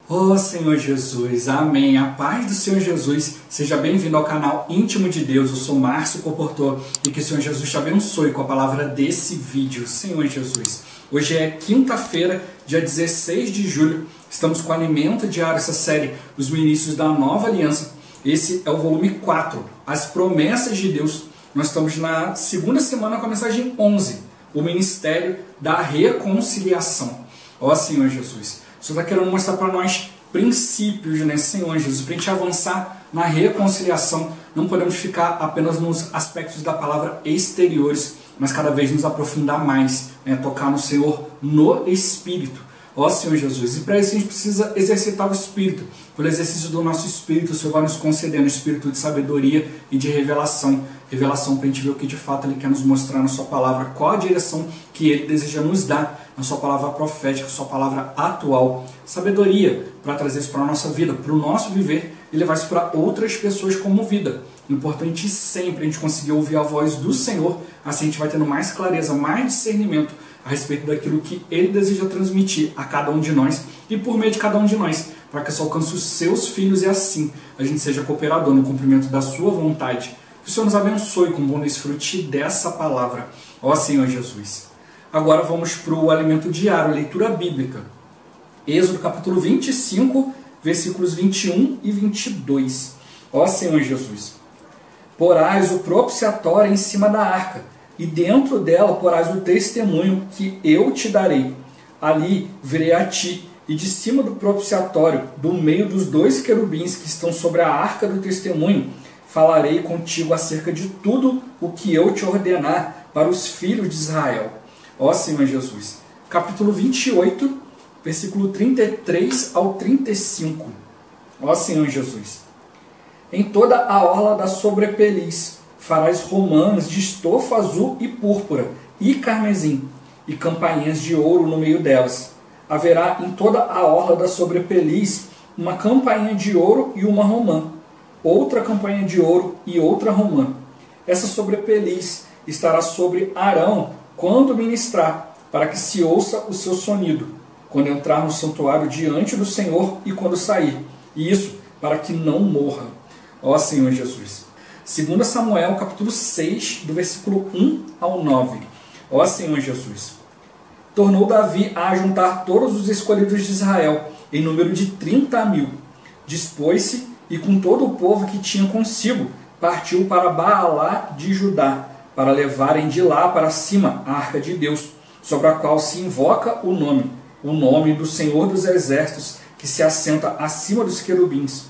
Oh Senhor Jesus, amém. A paz do Senhor Jesus, seja bem-vindo ao canal Íntimo de Deus. Eu sou Márcio Comportor e que o Senhor Jesus te abençoe com a palavra desse vídeo. Senhor Jesus, hoje é quinta-feira, dia 16 de julho, estamos com o Alimento Diário, essa série, Os Ministros da Nova Aliança. Esse é o volume 4, As Promessas de Deus. Nós estamos na segunda semana com a mensagem 11, o Ministério da Reconciliação. Ó Senhor Jesus, o Senhor está querendo mostrar para nós princípios, né, Senhor Jesus, para a gente avançar na reconciliação. Não podemos ficar apenas nos aspectos da palavra exteriores, mas cada vez nos aprofundar mais, né, tocar no Senhor no Espírito. Ó Senhor Jesus, e para isso a gente precisa exercitar o Espírito. Pelo exercício do nosso Espírito, o Senhor vai nos concedendo o Espírito de sabedoria e de revelação. Revelação para a gente ver o que de fato Ele quer nos mostrar na sua palavra, qual a direção que Ele deseja nos dar na sua palavra profética, sua palavra atual. Sabedoria para trazer isso para a nossa vida, para o nosso viver e levar isso para outras pessoas como vida. Importante sempre a gente conseguir ouvir a voz do Senhor, assim a gente vai tendo mais clareza, mais discernimento a respeito daquilo que Ele deseja transmitir a cada um de nós e por meio de cada um de nós, para que isso alcance os seus filhos e assim a gente seja cooperador no cumprimento da sua vontade. Que o Senhor nos abençoe com bom desfrute dessa palavra, ó Senhor Jesus. Agora vamos para o alimento diário, leitura bíblica. Êxodo capítulo 25, versículos 21 e 22. Ó Senhor Jesus, porás o propiciatório em cima da arca, e dentro dela porás o testemunho que eu te darei. Ali virei a ti, e de cima do propiciatório, do meio dos dois querubins que estão sobre a arca do testemunho, falarei contigo acerca de tudo o que eu te ordenar para os filhos de Israel. Ó Senhor Jesus. Capítulo 28, versículo 33 ao 35. Ó Senhor Jesus. Em toda a orla da sobrepeliz farás romãs de estofa azul e púrpura e carmesim, e campainhas de ouro no meio delas. Haverá em toda a orla da sobrepeliz uma campainha de ouro e uma romã, outra campainha de ouro e outra romã. Essa sobrepeliz estará sobre Arão quando ministrar, para que se ouça o seu sonido, quando entrar no santuário diante do Senhor e quando sair. E isso para que não morra. Ó Senhor Jesus. 2 Samuel capítulo 6, do versículo 1 ao 9. Ó Senhor Jesus. Tornou Davi a juntar todos os escolhidos de Israel, em número de 30.000. Dispôs-se e com todo o povo que tinha consigo, partiu para Baalá de Judá, para levarem de lá para cima a arca de Deus, sobre a qual se invoca o nome do Senhor dos Exércitos, que se assenta acima dos querubins.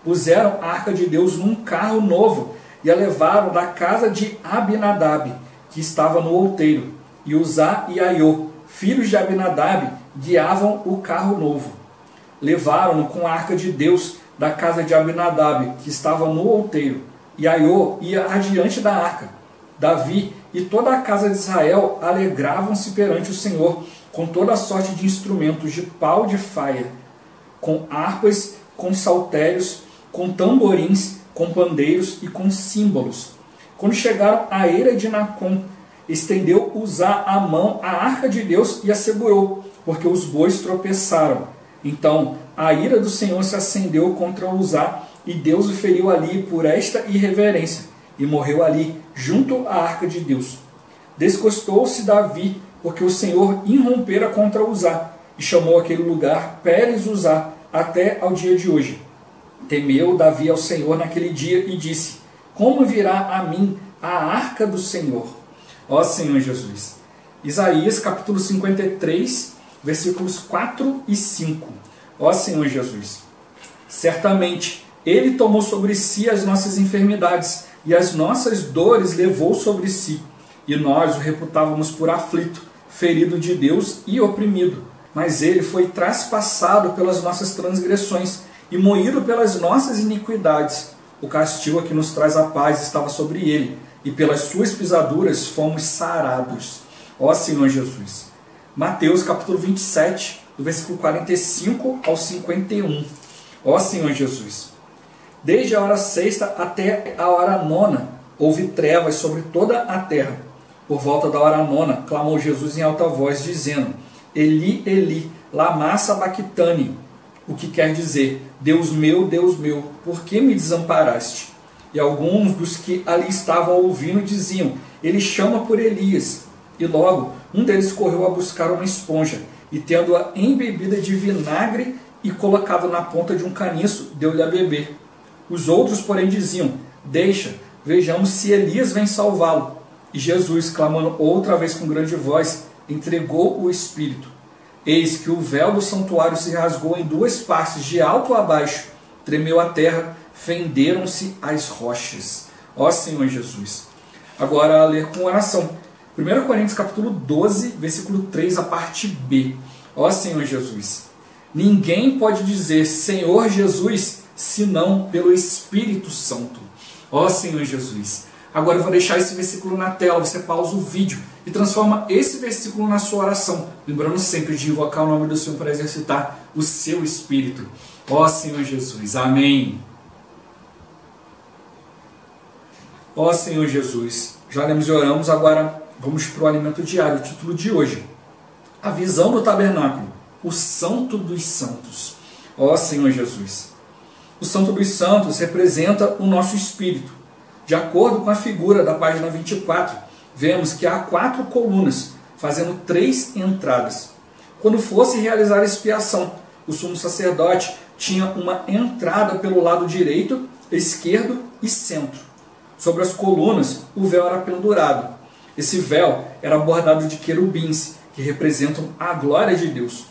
Puseram a arca de Deus num carro novo e a levaram da casa de Abinadab, que estava no outeiro, e Uzá e Aiô, filhos de Abinadab, guiavam o carro novo. Levaram-no com a arca de Deus da casa de Abinadab, que estava no outeiro, e Aiô ia adiante da arca. Davi e toda a casa de Israel alegravam-se perante o Senhor com toda a sorte de instrumentos de pau de faia, com harpas, com saltérios, com tamborins, com pandeiros e com símbolos. Quando chegaram à eira de Nacon, estendeu Uzá a mão à arca de Deus e a segurou, porque os bois tropeçaram. Então a ira do Senhor se acendeu contra Uzá, e Deus o feriu ali por esta irreverência, e morreu ali, junto à arca de Deus. Desgostou-se Davi, porque o Senhor irrompera contra Uzá, e chamou aquele lugar Pérez Uzá, até ao dia de hoje. Temeu Davi ao Senhor naquele dia, e disse: como virá a mim a arca do Senhor? Ó Senhor Jesus. Isaías capítulo 53, versículos 4 e 5. Ó Senhor Jesus. Certamente Ele tomou sobre si as nossas enfermidades, e as nossas dores levou sobre si. E nós o reputávamos por aflito, ferido de Deus e oprimido. Mas Ele foi traspassado pelas nossas transgressões e moído pelas nossas iniquidades. O castigo que nos traz a paz estava sobre Ele, e pelas suas pisaduras fomos sarados. Ó Senhor Jesus. Mateus capítulo 27, do versículo 45 ao 51. Ó Senhor Jesus. Desde a hora sexta até a hora nona, houve trevas sobre toda a terra. Por volta da hora nona, clamou Jesus em alta voz, dizendo: Eli, Eli, lama sabachthani, o que quer dizer: Deus meu, por que me desamparaste? E alguns dos que ali estavam ouvindo diziam: ele chama por Elias. E logo um deles correu a buscar uma esponja, e tendo-a embebida de vinagre e colocado na ponta de um caniço, deu-lhe a beber. Os outros, porém, diziam: deixa, vejamos se Elias vem salvá-lo. E Jesus, clamando outra vez com grande voz, entregou o Espírito. Eis que o véu do santuário se rasgou em duas partes, de alto a baixo, tremeu a terra, fenderam-se as rochas. Ó Senhor Jesus. Agora a ler com oração. 1 Coríntios capítulo 12, versículo 3, a parte B. Ó Senhor Jesus. Ninguém pode dizer Senhor Jesus, senão pelo Espírito Santo. Ó Senhor Jesus. Agora eu vou deixar esse versículo na tela, você pausa o vídeo e transforma esse versículo na sua oração, lembrando sempre de invocar o nome do Senhor para exercitar o seu Espírito. Ó Senhor Jesus, amém. Ó Senhor Jesus, já lemos e oramos, agora vamos para o alimento diário, o título de hoje. A visão do tabernáculo, o Santo dos Santos. Ó Senhor Jesus. O Santo dos Santos representa o nosso espírito. De acordo com a figura da página 24, vemos que há 4 colunas, fazendo 3 entradas. Quando fosse realizar a expiação, o sumo sacerdote tinha uma entrada pelo lado direito, esquerdo e centro. Sobre as colunas, o véu era pendurado. Esse véu era bordado de querubins, que representam a glória de Deus.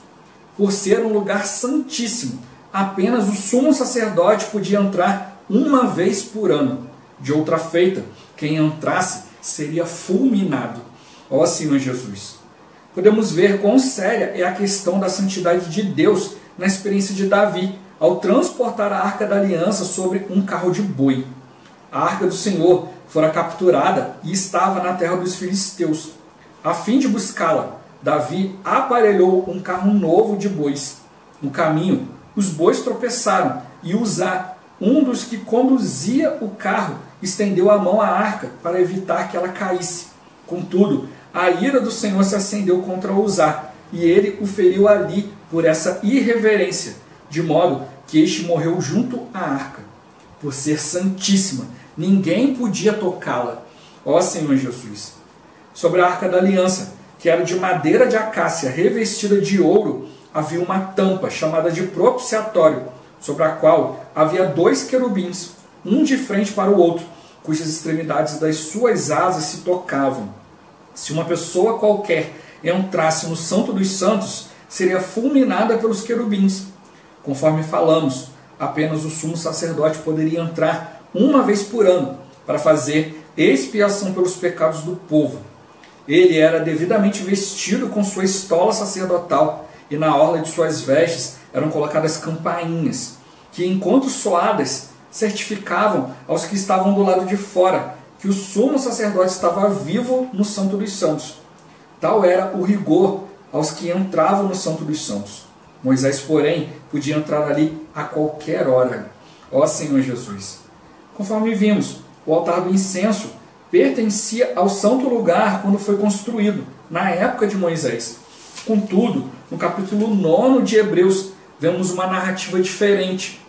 Por ser um lugar santíssimo, apenas o sumo sacerdote podia entrar uma vez por ano. De outra feita, quem entrasse seria fulminado. Ó Senhor Jesus. Podemos ver quão séria é a questão da santidade de Deus na experiência de Davi, ao transportar a Arca da Aliança sobre um carro de boi. A Arca do Senhor fora capturada e estava na terra dos filisteus. A fim de buscá-la, Davi aparelhou um carro novo de bois. No caminho, os bois tropeçaram e Uzá, um dos que conduzia o carro, estendeu a mão à arca para evitar que ela caísse. Contudo, a ira do Senhor se acendeu contra Uzá, e ele o feriu ali por essa irreverência, de modo que este morreu junto à arca. Por ser santíssima, ninguém podia tocá-la. Ó Senhor Jesus. Sobre a Arca da Aliança, que era de madeira de acácia revestida de ouro, havia uma tampa chamada de propiciatório, sobre a qual havia 2 querubins, um de frente para o outro, cujas extremidades das suas asas se tocavam. Se uma pessoa qualquer entrasse no Santo dos Santos, seria fulminada pelos querubins. Conforme falamos, apenas o sumo sacerdote poderia entrar uma vez por ano para fazer expiação pelos pecados do povo. Ele era devidamente vestido com sua estola sacerdotal, e na orla de suas vestes eram colocadas campainhas, que, enquanto soadas, certificavam aos que estavam do lado de fora que o sumo sacerdote estava vivo no Santo dos Santos. Tal era o rigor aos que entravam no Santo dos Santos. Moisés, porém, podia entrar ali a qualquer hora. Ó Senhor Jesus! Conforme vimos, o altar do incenso pertencia ao santo lugar quando foi construído, na época de Moisés. Contudo, no capítulo 9 de Hebreus, vemos uma narrativa diferente.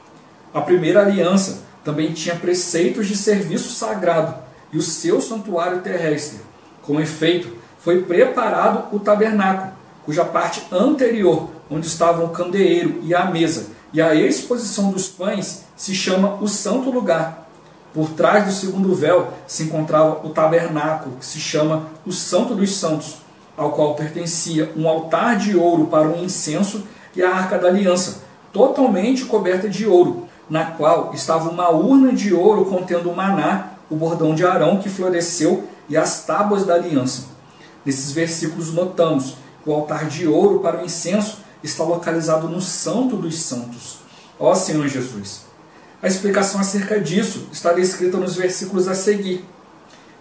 A primeira aliança também tinha preceitos de serviço sagrado e o seu santuário terrestre. Com efeito, foi preparado o tabernáculo, cuja parte anterior, onde estavam o candeeiro e a mesa, e a exposição dos pães, se chama o santo lugar. Por trás do segundo véu se encontrava o tabernáculo, que se chama o Santo dos Santos, ao qual pertencia um altar de ouro para o incenso e a Arca da Aliança, totalmente coberta de ouro, na qual estava uma urna de ouro contendo o maná, o bordão de Arão que floresceu e as tábuas da aliança. Nesses versículos notamos que o altar de ouro para o incenso está localizado no Santo dos Santos. Ó Senhor Jesus! A explicação acerca disso está descrita nos versículos a seguir.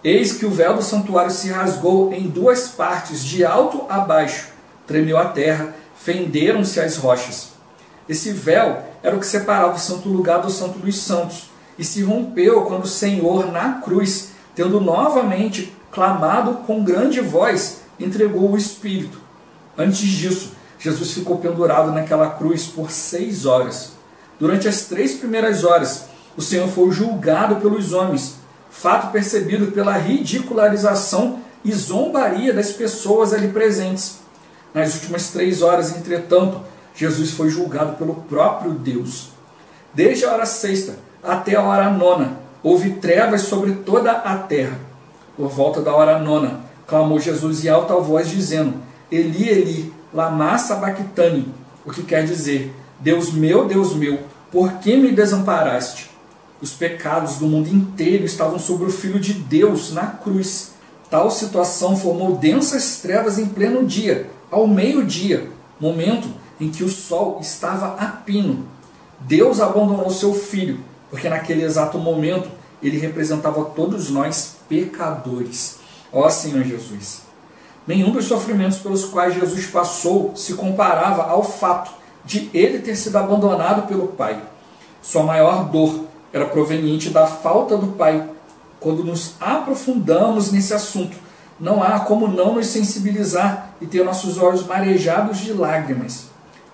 Eis que o véu do santuário se rasgou em 2 partes, de alto a baixo. Tremeu a terra, fenderam-se as rochas. Esse véu era o que separava o santo lugar do Santo dos Santos, e se rompeu quando o Senhor, na cruz, tendo novamente clamado com grande voz, entregou o Espírito. Antes disso, Jesus ficou pendurado naquela cruz por 6 horas. Durante as 3 primeiras horas, o Senhor foi julgado pelos homens, fato percebido pela ridicularização e zombaria das pessoas ali presentes. Nas últimas 3 horas, entretanto, Jesus foi julgado pelo próprio Deus. Desde a hora sexta até a hora nona, houve trevas sobre toda a terra. Por volta da hora nona, clamou Jesus em alta voz, dizendo: Eli, Eli, lama sabachthani, o que quer dizer: Deus meu, por que me desamparaste? Os pecados do mundo inteiro estavam sobre o Filho de Deus na cruz. Tal situação formou densas trevas em pleno dia, ao meio-dia, momento em que o sol estava a pino. Deus abandonou seu Filho, porque naquele exato momento ele representava todos nós pecadores. Ó Senhor Jesus! Nenhum dos sofrimentos pelos quais Jesus passou se comparava ao fato de ele ter sido abandonado pelo Pai. Sua maior dor era proveniente da falta do Pai. Quando nos aprofundamos nesse assunto, não há como não nos sensibilizar e ter nossos olhos marejados de lágrimas.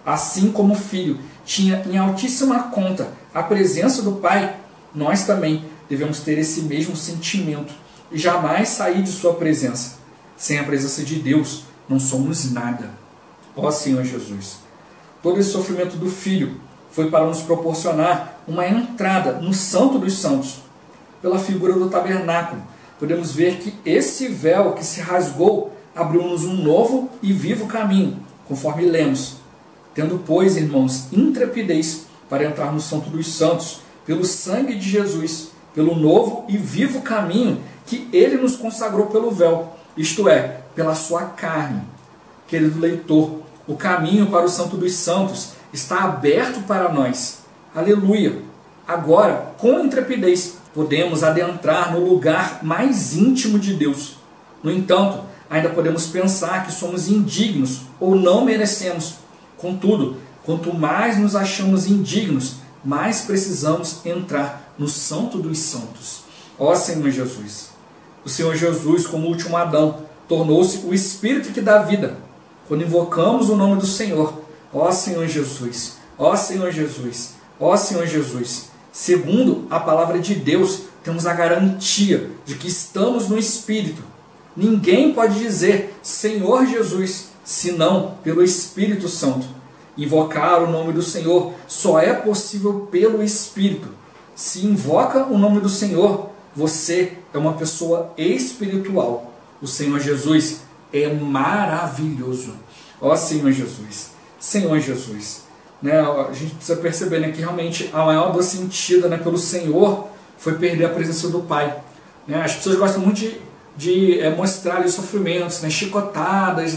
Assim como o Filho tinha em altíssima conta a presença do Pai, nós também devemos ter esse mesmo sentimento e jamais sair de sua presença. Sem a presença de Deus, não somos nada. Ó Senhor Jesus! Todo esse sofrimento do Filho foi para nos proporcionar uma entrada no Santo dos Santos. Pela figura do tabernáculo, podemos ver que esse véu que se rasgou abriu-nos um novo e vivo caminho, conforme lemos. Tendo, pois, irmãos, intrepidez para entrar no Santo dos Santos, pelo sangue de Jesus, pelo novo e vivo caminho que ele nos consagrou pelo véu, isto é, pela sua carne. Querido leitor, o caminho para o Santo dos Santos está aberto para nós. Aleluia! Agora, com intrepidez, podemos adentrar no lugar mais íntimo de Deus. No entanto, ainda podemos pensar que somos indignos ou não merecemos. Contudo, quanto mais nos achamos indignos, mais precisamos entrar no Santo dos Santos. Ó Senhor Jesus! O Senhor Jesus, como último Adão, tornou-se o Espírito que dá vida. Quando invocamos o nome do Senhor, ó Senhor Jesus, ó Senhor Jesus, ó Senhor Jesus, segundo a palavra de Deus, temos a garantia de que estamos no Espírito. Ninguém pode dizer Senhor Jesus, senão pelo Espírito Santo. Invocar o nome do Senhor só é possível pelo Espírito. Se invoca o nome do Senhor, você é uma pessoa espiritual. O Senhor Jesus é maravilhoso. Ó Senhor Jesus, Senhor Jesus. A gente precisa perceber que realmente a maior dor sentida pelo Senhor foi perder a presença do Pai. As pessoas gostam muito de mostrar ali sofrimentos, chicotadas,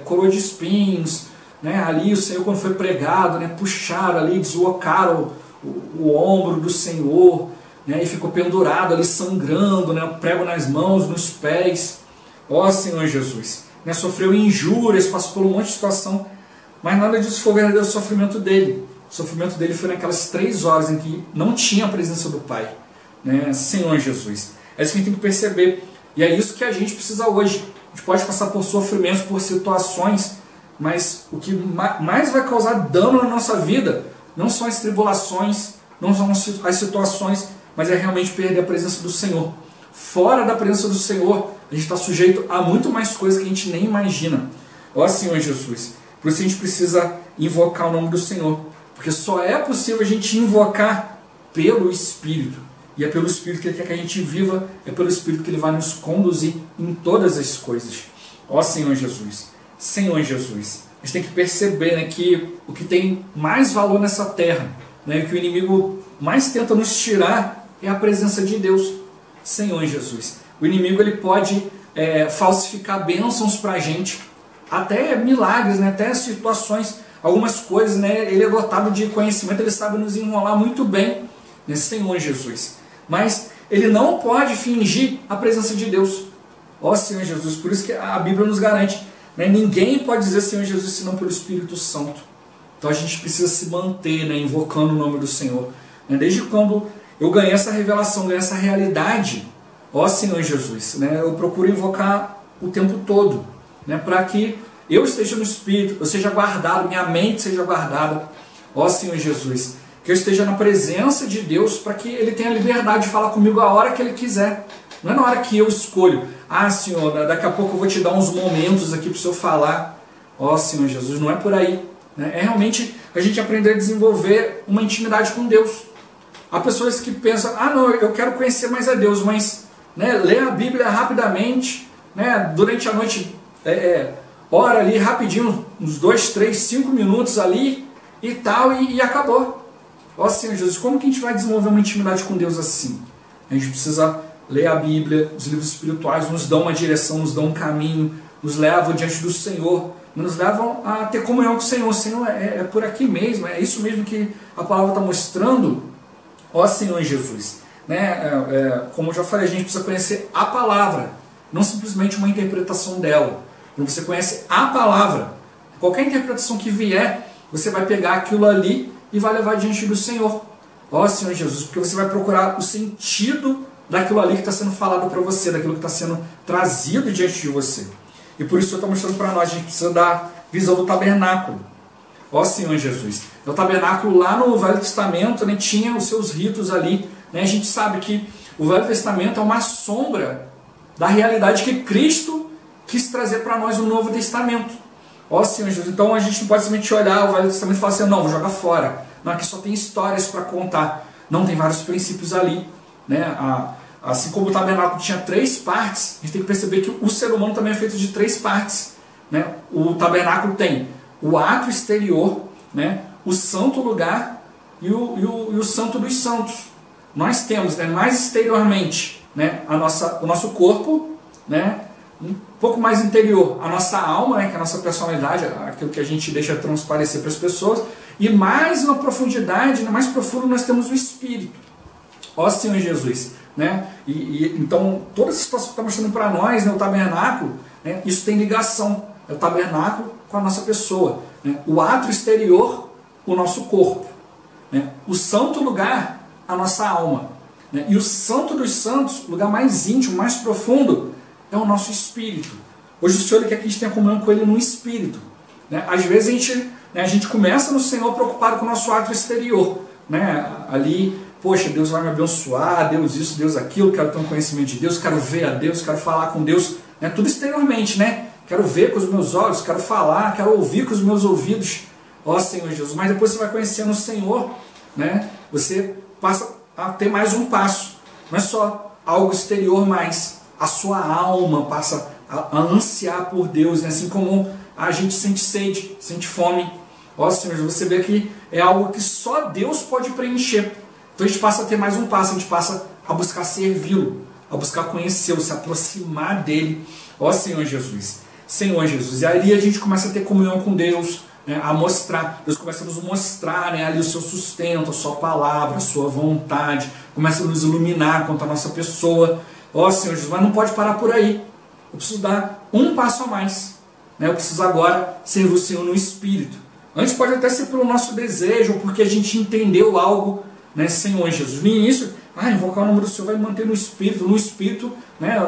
coroa de espinhos. Ali o Senhor, quando foi pregado, puxaram ali, deslocaram o ombro do Senhor, e ficou pendurado ali, sangrando, prego nas mãos, nos pés. Ó Senhor Jesus! Sofreu injúrias, passou por um monte de situação, mas nada disso foi o verdadeiro sofrimento dele. O sofrimento dele foi naquelas 3 horas em que não tinha a presença do Pai. Senhor Jesus! É isso que a gente tem que perceber. E é isso que a gente precisa hoje. A gente pode passar por sofrimentos, por situações, mas o que mais vai causar dano na nossa vida não são as tribulações, não são as situações, mas é realmente perder a presença do Senhor. Fora da presença do Senhor, a gente está sujeito a muito mais coisas que a gente nem imagina. Ó Senhor Jesus! Por isso a gente precisa invocar o nome do Senhor, porque só é possível a gente invocar pelo Espírito. E é pelo Espírito que Ele quer que a gente viva, é pelo Espírito que Ele vai nos conduzir em todas as coisas. Ó Senhor Jesus! Senhor Jesus! A gente tem que perceber que o que tem mais valor nessa terra, que o inimigo mais tenta nos tirar, é a presença de Deus. Senhor Jesus! O inimigo ele pode falsificar bênçãos para a gente, até milagres, até situações, algumas coisas, ele é dotado de conhecimento, ele sabe nos enrolar muito bem, Senhor Jesus. Mas ele não pode fingir a presença de Deus. Ó Senhor Jesus! Por isso que a Bíblia nos garante, ninguém pode dizer Senhor Jesus senão pelo Espírito Santo. Então a gente precisa se manter invocando o nome do Senhor. Desde quando eu ganhei essa revelação, ganhei essa realidade, ó Senhor Jesus, eu procuro invocar o tempo todo, para que eu esteja no Espírito, eu seja guardado, minha mente seja guardada, ó Senhor Jesus, que eu esteja na presença de Deus para que Ele tenha liberdade de falar comigo a hora que Ele quiser. Não é na hora que eu escolho, ah Senhor, daqui a pouco eu vou te dar uns momentos aqui para o Senhor falar. Ó Senhor Jesus, não é por aí. Né? É realmente a gente aprender a desenvolver uma intimidade com Deus. Há pessoas que pensam, ah não, eu quero conhecer mais a Deus, mas lê a Bíblia rapidamente, durante a noite, ora ali rapidinho, uns 2, 3, 5 minutos ali e tal, e acabou. Ó Senhor Jesus, como que a gente vai desenvolver uma intimidade com Deus assim? A gente precisa ler a Bíblia, os livros espirituais nos dão uma direção, nos dão um caminho, nos levam diante do Senhor, nos levam a ter comunhão com o Senhor. O Senhor é por aqui mesmo, é isso mesmo que a palavra está mostrando. Ó Senhor Jesus, como eu já falei, a gente precisa conhecer a palavra, não simplesmente uma interpretação dela. Quando você conhece a palavra, qualquer interpretação que vier, você vai pegar aquilo ali e vai levar diante do Senhor. Ó Senhor Jesus, porque você vai procurar o sentido daquilo ali que está sendo falado para você, daquilo que está sendo trazido diante de você. E por isso eu estou mostrando para nós, a gente precisa da visão do tabernáculo. Ó Senhor Jesus. O tabernáculo lá no Velho Testamento tinha os seus ritos ali. A gente sabe que o Velho Testamento é uma sombra da realidade que Cristo quis trazer para nós no Novo Testamento. Ó Senhor Jesus. Então a gente não pode simplesmente olhar o Velho Testamento e falar assim, não, vou jogar fora. Não, aqui só tem histórias para contar. Não, tem vários princípios ali. Assim como o tabernáculo tinha 3 partes, a gente tem que perceber que o ser humano também é feito de 3 partes. O tabernáculo tem o átrio exterior, o santo lugar e o santo dos santos. Nós temos mais exteriormente o nosso corpo, um pouco mais interior a nossa alma, que é a nossa personalidade, aquilo que a gente deixa transparecer para as pessoas, e mais na profundidade, mais profundo, nós temos o espírito. Ó Senhor Jesus. Então, toda essa situação que está mostrando para nós, o tabernáculo, isso tem ligação. É o tabernáculo com a nossa pessoa. O átrio exterior, o nosso corpo. O santo lugar, a nossa alma. E o santo dos santos, o lugar mais íntimo, mais profundo, é o nosso espírito. Hoje o Senhor quer que a gente tenha comunhão com Ele no espírito. Às vezes a gente começa no Senhor preocupado com o nosso átrio exterior. Ali, poxa, Deus vai me abençoar, Deus isso, Deus aquilo, quero ter um conhecimento de Deus, quero ver a Deus, quero falar com Deus, tudo exteriormente, quero ver com os meus olhos, quero falar, quero ouvir com os meus ouvidos, ó Senhor Jesus. Mas depois você vai conhecendo o Senhor, você passa a ter mais um passo, não é só algo exterior, mas a sua alma passa a ansiar por Deus, assim como a gente sente sede, sente fome. Ó Senhor Jesus, você vê que é algo que só Deus pode preencher. Então a gente passa a ter mais um passo, a gente passa a buscar servi-lo, a buscar conhecê-lo, se aproximar dele. Ó Senhor Jesus. Senhor Jesus. E ali a gente começa a ter comunhão com Deus, a mostrar. Deus começa a nos mostrar ali o seu sustento, a sua palavra, a sua vontade. Começa a nos iluminar quanto à nossa pessoa. Ó Senhor Jesus, mas não pode parar por aí. Eu preciso dar um passo a mais. Eu preciso agora servir o Senhor no Espírito. Antes pode até ser pelo nosso desejo, porque a gente entendeu algo, Senhor Jesus. No início, invocar o nome do Senhor vai me manter no Espírito. No Espírito,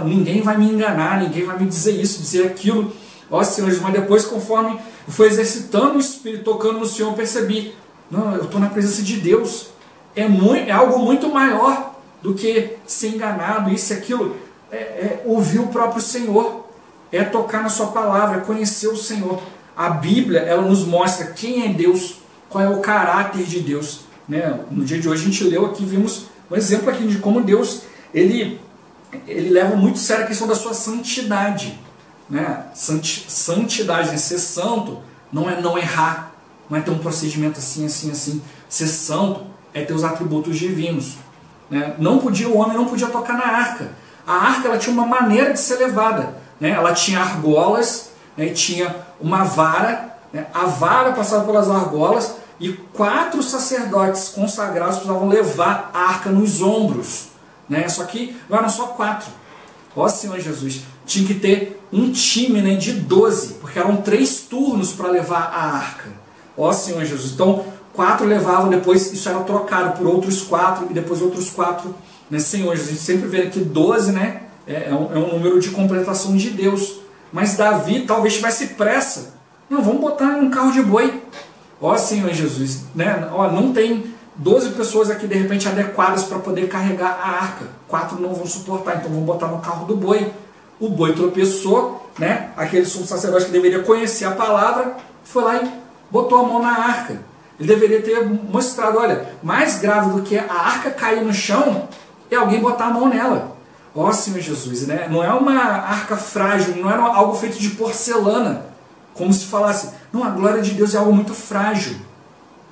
ninguém vai me enganar, ninguém vai me dizer isso, dizer aquilo. Ó Senhor Jesus, mas depois, conforme eu fui exercitando o Espírito, tocando no Senhor, eu percebi, não, eu estou na presença de Deus. É algo muito maior do que ser enganado, isso e aquilo. É ouvir o próprio Senhor, é tocar na sua palavra, é conhecer o Senhor. A Bíblia, ela nos mostra quem é Deus, qual é o caráter de Deus. No dia de hoje a gente leu aqui, vimos um exemplo aqui de como Deus, ele leva muito sério a questão da sua santidade. Santidade, ser santo, não é não errar, não é ter um procedimento assim. Ser santo é ter os atributos divinos. O homem não podia tocar na arca. A arca, ela tinha uma maneira de ser levada. Ela tinha argolas, tinha uma vara, a vara passava pelas argolas e 4 sacerdotes consagrados precisavam levar a arca nos ombros. Só que não eram só 4. Ó Senhor Jesus, tinha que ter um time de 12, porque eram 3 turnos para levar a arca. Ó Senhor Jesus, então 4 levavam, depois isso era trocado por outros 4 e depois outros 4. Senhor Jesus, a gente sempre vê aqui 12, é um número de completação de Deus. mas Davi talvez tivesse pressa. Não, vamos botar um carro de boi. Ó Senhor Jesus, né? Ó, não tem 12 pessoas aqui de repente adequadas para poder carregar a arca. 4 não vão suportar, então vamos botar no carro do boi. O boi tropeçou, né? Aquele sumo sacerdote que deveria conhecer a palavra, foi lá e botou a mão na arca. Ele deveria ter mostrado, olha, mais grave do que a arca cair no chão é alguém botar a mão nela. Ó Senhor Jesus, né? Não é uma arca frágil, não era algo feito de porcelana, como se falasse, não, a glória de Deus é algo muito frágil.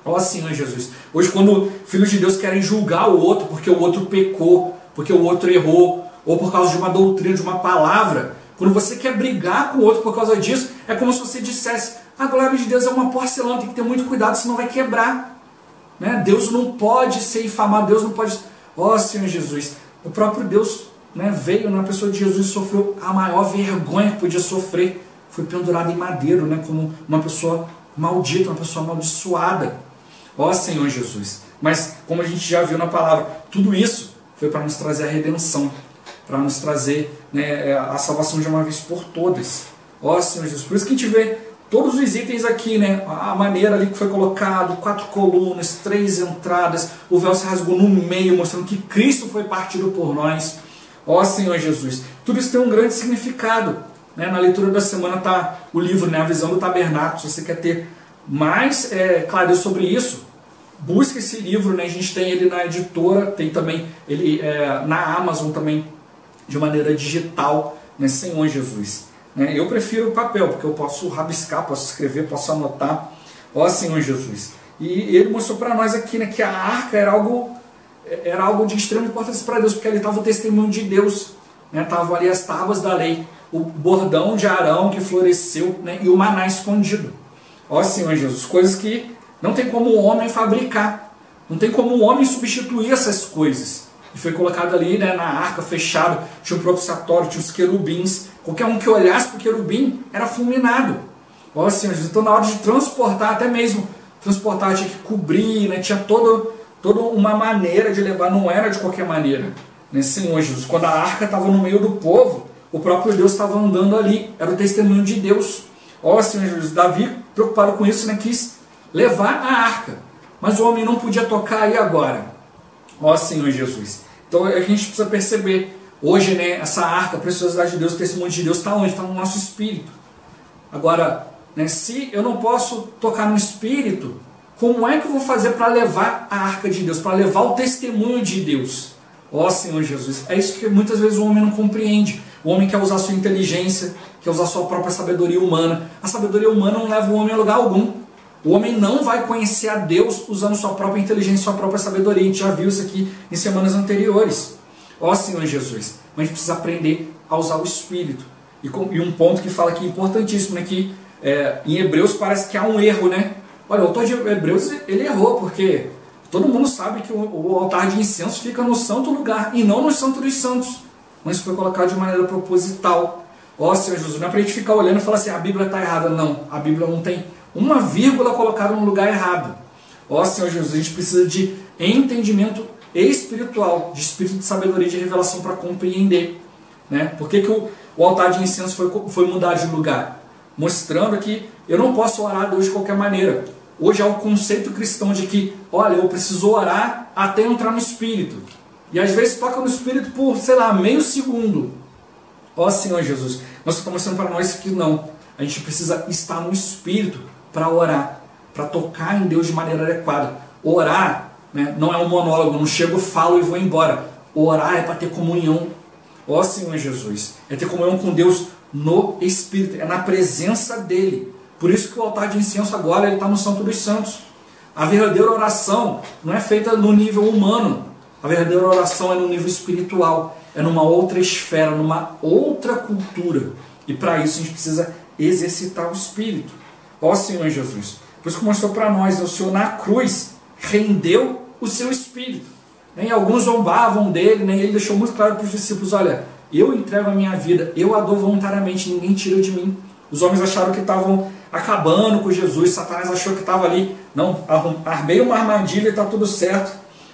Ó Senhor Jesus. Hoje quando filhos de Deus querem julgar o outro porque o outro pecou, porque o outro errou, ou por causa de uma doutrina, de uma palavra, quando você quer brigar com o outro por causa disso, é como se você dissesse, a glória de Deus é uma porcelana, tem que ter muito cuidado, senão vai quebrar. Né? Deus não pode ser infamado, Deus não pode... Ó Senhor Jesus, o próprio Deus, né, veio na pessoa de Jesus e sofreu a maior vergonha que podia sofrer. Foi pendurado em madeiro, né, como uma pessoa maldita, uma pessoa amaldiçoada. Ó Senhor Jesus. Mas, como a gente já viu na palavra, tudo isso foi para nos trazer a redenção, para nos trazer, né, a salvação de uma vez por todas. Ó Senhor Jesus. Por isso que a gente vê todos os itens aqui, né, a maneira ali que foi colocado, 4 colunas, 3 entradas, o véu se rasgou no meio, mostrando que Cristo foi partido por nós. Ó Senhor Jesus. Tudo isso tem um grande significado. Né? Na leitura da semana está o livro, né, A Visão do Tabernáculo. Se você quer ter mais clareza sobre isso, busque esse livro. Né? A gente tem ele na editora, tem também ele na Amazon também, de maneira digital, né? Senhor Jesus. Né? Eu prefiro o papel, porque eu posso rabiscar, posso escrever, posso anotar. Ó Senhor Jesus. E ele mostrou para nós aqui, né, que a arca era algo de extrema importância para Deus, porque ali estava o testemunho de Deus. Estavam, né, ali as tábuas da lei, o bordão de Arão que floresceu, né, e o maná escondido. Ó Senhor Jesus, coisas que não tem como o homem fabricar, não tem como o homem substituir essas coisas. E foi colocado ali, né, na arca, fechado, tinha o propiciatório, tinha os querubins. Qualquer um que olhasse para o querubim era fulminado. Ó Senhor Jesus, então na hora de transportar, até mesmo transportar tinha que cobrir, né, tinha toda uma maneira de levar, não era de qualquer maneira. Né, Senhor Jesus, quando a arca estava no meio do povo, o próprio Deus estava andando ali, era o testemunho de Deus. Ó Senhor Jesus, Davi, preocupado com isso, né, quis levar a arca, mas o homem não podia tocar aí agora. Ó Senhor Jesus. Então a gente precisa perceber, hoje, né, essa arca, a preciosidade de Deus, o testemunho de Deus está onde? Está no nosso espírito. Agora, né, se eu não posso tocar no espírito, como é que eu vou fazer para levar a arca de Deus, para levar o testemunho de Deus? Ó Senhor Jesus, é isso que muitas vezes o homem não compreende. O homem quer usar a sua inteligência, quer usar a sua própria sabedoria humana. A sabedoria humana não leva o homem a lugar algum. O homem não vai conhecer a Deus usando sua própria inteligência, sua própria sabedoria. A gente já viu isso aqui em semanas anteriores. Ó Senhor Jesus, mas a gente precisa aprender a usar o Espírito. E um ponto que fala aqui importantíssimo, né, que em Hebreus parece que há um erro, né? Olha, o autor de Hebreus, ele errou, porque todo mundo sabe que o altar de incenso fica no santo lugar e não no santo dos santos. Mas foi colocado de maneira proposital. Ó Senhor Jesus, não é para a gente ficar olhando e falar assim, a Bíblia está errada. Não, a Bíblia não tem uma vírgula colocada no lugar errado. Ó Senhor Jesus, a gente precisa de entendimento espiritual, de espírito de sabedoria e de revelação para compreender. Né? Por que o altar de incenso foi mudado de lugar? Mostrando que eu não posso orar a Deus de qualquer maneira. Hoje há o conceito cristão de que, olha, eu preciso orar até entrar no Espírito. E às vezes toca no Espírito por, sei lá, meio segundo. Ó Senhor Jesus, nós estamos mostrando para nós que não. A gente precisa estar no Espírito para orar, para tocar em Deus de maneira adequada. Orar, né, não é um monólogo, não chego, falo e vou embora. Orar é para ter comunhão. Ó Senhor Jesus, é ter comunhão com Deus no Espírito, é na presença dEle. Por isso que o altar de incenso agora está no Santo dos Santos. A verdadeira oração não é feita no nível humano. A verdadeira oração é no nível espiritual. É numa outra esfera, numa outra cultura. E para isso a gente precisa exercitar o Espírito. Ó Senhor Jesus. Por isso que mostrou para nós, o Senhor na cruz rendeu o seu Espírito. E alguns zombavam dele, né? E ele deixou muito claro para os discípulos, olha, eu entrego a minha vida, eu a dou voluntariamente, ninguém tira de mim. Os homens acharam que estavam acabando com Jesus, Satanás achou que estava ali, não, armei uma armadilha e está tudo certo.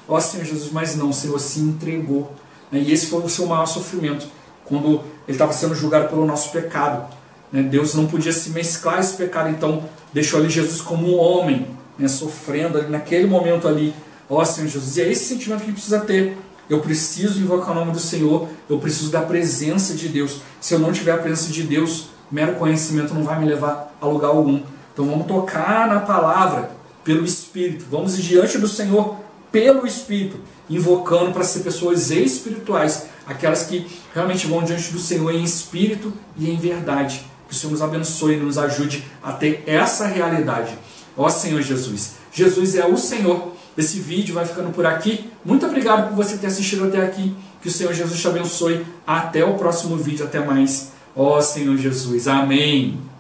Ó Senhor Jesus, mas não, o Senhor se entregou. E esse foi o seu maior sofrimento, quando ele estava sendo julgado pelo nosso pecado. né? Deus não podia se mesclar esse pecado, então deixou ali Jesus como um homem, né? Sofrendo ali naquele momento ali. Ó Senhor Jesus, e é esse sentimento que precisa ter. Eu preciso invocar o nome do Senhor, eu preciso da presença de Deus. Se eu não tiver a presença de Deus, mero conhecimento não vai me levar a lugar algum. Então vamos tocar na palavra pelo Espírito. Vamos ir diante do Senhor pelo Espírito, invocando para ser pessoas espirituais, aquelas que realmente vão diante do Senhor em espírito e em verdade. Que o Senhor nos abençoe e nos ajude a ter essa realidade. Ó Senhor Jesus. Jesus é o Senhor. Esse vídeo vai ficando por aqui. Muito obrigado por você ter assistido até aqui. Que o Senhor Jesus te abençoe. Até o próximo vídeo. Até mais. Ó Senhor Jesus. Amém.